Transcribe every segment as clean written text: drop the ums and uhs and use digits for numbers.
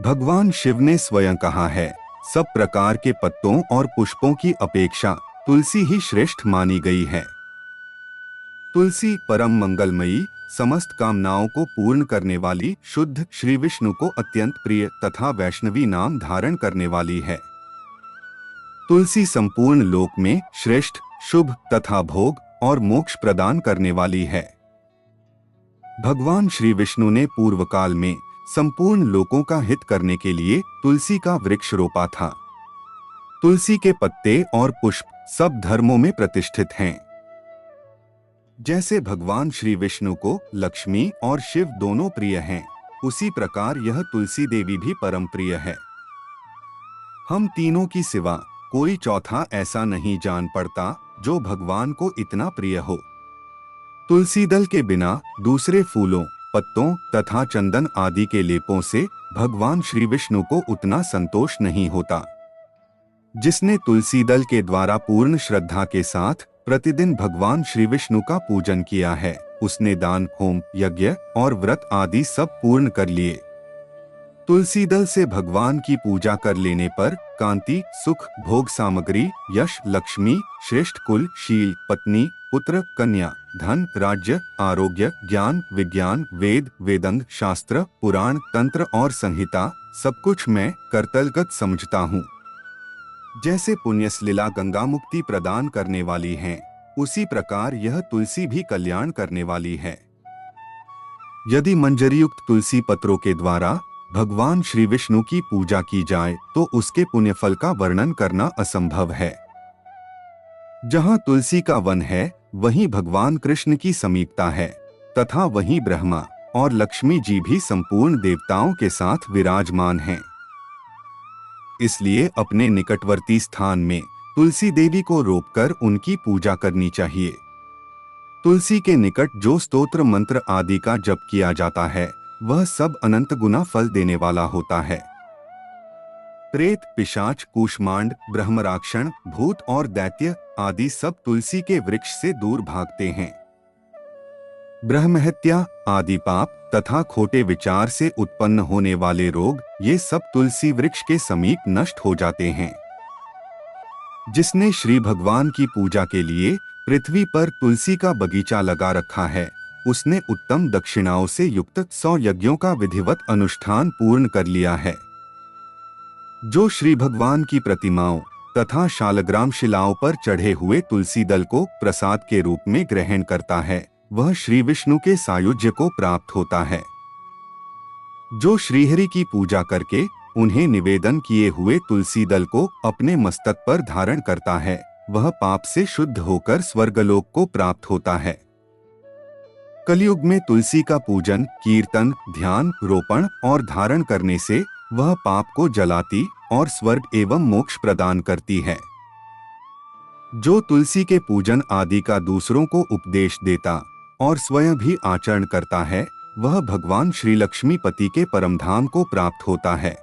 भगवान शिव ने स्वयं कहा है, सब प्रकार के पत्तों और पुष्पों की अपेक्षा तुलसी ही श्रेष्ठ मानी गई है। तुलसी परम मंगलमयी, समस्त कामनाओं को पूर्ण करने वाली, शुद्ध श्री विष्णु को अत्यंत प्रिय तथा वैष्णवी नाम धारण करने वाली है। तुलसी संपूर्ण लोक में श्रेष्ठ, शुभ तथा भोग और मोक्ष प्रदान करने वाली है। भगवान श्री विष्णु ने पूर्व काल में संपूर्ण लोकों का हित करने के लिए तुलसी का वृक्ष रोपा था। तुलसी के पत्ते और पुष्प सब धर्मों में प्रतिष्ठित हैं। जैसे भगवान श्री विष्णु को लक्ष्मी और शिव दोनों प्रिय हैं, उसी प्रकार यह तुलसी देवी भी परम प्रिय है। हम तीनों की सिवा कोई चौथा ऐसा नहीं जान पड़ता जो भगवान को इतना प्रिय हो। तुलसी दल के बिना दूसरे फूलों, पत्तों तथा चंदन आदि के लेपों से भगवान श्री विष्णु को उतना संतोष नहीं होता। जिसने तुलसी दल के द्वारा पूर्ण श्रद्धा के साथ प्रतिदिन भगवान श्री विष्णु का पूजन किया है, उसने दान, होम, यज्ञ और व्रत आदि सब पूर्ण कर लिए। तुलसी दल से भगवान की पूजा कर लेने पर कांति, सुख, भोग सामग्री, यश, लक्ष्मी, श्रेष्ठ कुल, शील, पत्नी, पुत्र, कन्या, धन, राज्य, आरोग्य, ज्ञान, विज्ञान, वेद, वेदंग, शास्त्र, पुराण, तंत्र और संहिता सब कुछ मैं कर्तलगत समझता हूँ। जैसे पुण्यसलिला गंगा मुक्ति प्रदान करने वाली है, उसी प्रकार यह तुलसी भी कल्याण करने वाली है। यदि मंजरीयुक्त तुलसी पत्रों के द्वारा भगवान श्री विष्णु की पूजा की जाए तो उसके पुण्यफल का वर्णन करना असंभव है। जहाँ तुलसी का वन है, वहीं भगवान कृष्ण की समीपता है तथा वहीं ब्रह्मा और लक्ष्मी जी भी संपूर्ण देवताओं के साथ विराजमान हैं। इसलिए अपने निकटवर्ती स्थान में तुलसी देवी को रोपकर उनकी पूजा करनी चाहिए। तुलसी के निकट जो स्तोत्र मंत्र आदि का जप किया जाता है, वह सब अनंत गुना फल देने वाला होता है। प्रेत, पिशाच, कूष्मांड, ब्रह्मराक्षण, भूत और दैत्य आदि सब तुलसी के वृक्ष से दूर भागते हैं। ब्रह्महत्या आदि पाप तथा खोटे विचार से उत्पन्न होने वाले रोग, ये सब तुलसी वृक्ष के समीप नष्ट हो जाते हैं। जिसने श्री भगवान की पूजा के लिए पृथ्वी पर तुलसी का बगीचा लगा रखा है, उसने उत्तम दक्षिणाओं से युक्त 100 यज्ञों का विधिवत अनुष्ठान पूर्ण कर लिया है। जो श्री भगवान की प्रतिमाओं तथा शालग्राम शिलाओं पर चढ़े हुए तुलसी दल को प्रसाद के रूप में ग्रहण करता है, वह श्री विष्णु के सायुज्य को प्राप्त होता है। जो श्रीहरि की पूजा करके उन्हें निवेदन किए हुए तुलसी दल को अपने मस्तक पर धारण करता है, वह पाप से शुद्ध होकर स्वर्गलोक को प्राप्त होता है। कलयुग में तुलसी का पूजन, कीर्तन, ध्यान, रोपण और धारण करने से वह पाप को जलाती और स्वर्ग एवं मोक्ष प्रदान करती है। जो तुलसी के पूजन आदि का दूसरों को उपदेश देता और स्वयं भी आचरण करता है, वह भगवान श्री लक्ष्मीपति के परमधाम को प्राप्त होता है।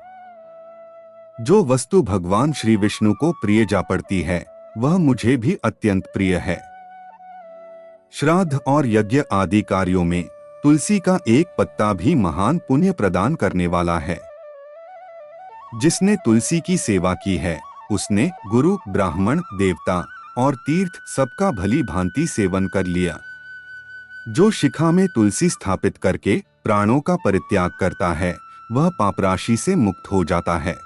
जो वस्तु भगवान श्री विष्णु को प्रिय जा पड़ती है, वह मुझे भी अत्यंत प्रिय है। श्राद्ध और यज्ञ आदि कार्यों में तुलसी का एक पत्ता भी महान पुण्य प्रदान करने वाला है। जिसने तुलसी की सेवा की है, उसने गुरु, ब्राह्मण, देवता और तीर्थ सबका भली भांति सेवन कर लिया। जो शिखा में तुलसी स्थापित करके प्राणों का परित्याग करता है, वह पापराशि से मुक्त हो जाता है।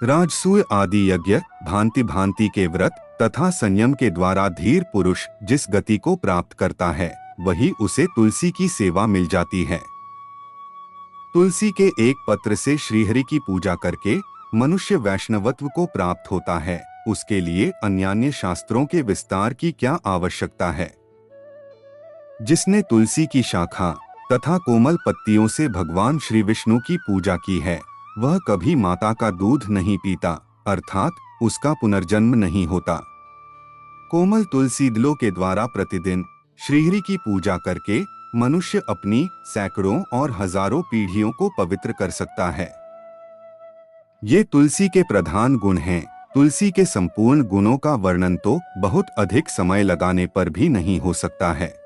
राजसूय आदि यज्ञ, भांति भांति के व्रत तथा संयम के द्वारा धीर पुरुष जिस गति को प्राप्त करता है, वही उसे तुलसी की सेवा मिल जाती है। तुलसी के एक पत्र से श्रीहरि की पूजा करके मनुष्य वैष्णवत्व को प्राप्त होता है, उसके लिए अन्यान्य शास्त्रों के विस्तार की क्या आवश्यकता है। जिसने तुलसी की शाखा तथा कोमल पत्तियों से भगवान श्री विष्णु की पूजा की है, वह कभी माता का दूध नहीं पीता, अर्थात उसका पुनर्जन्म नहीं होता। कोमल तुलसी दलों के द्वारा प्रतिदिन श्रीहरि की पूजा करके मनुष्य अपनी सैकड़ों और हजारों पीढ़ियों को पवित्र कर सकता है। ये तुलसी के प्रधान गुण हैं। तुलसी के संपूर्ण गुणों का वर्णन तो बहुत अधिक समय लगाने पर भी नहीं हो सकता है।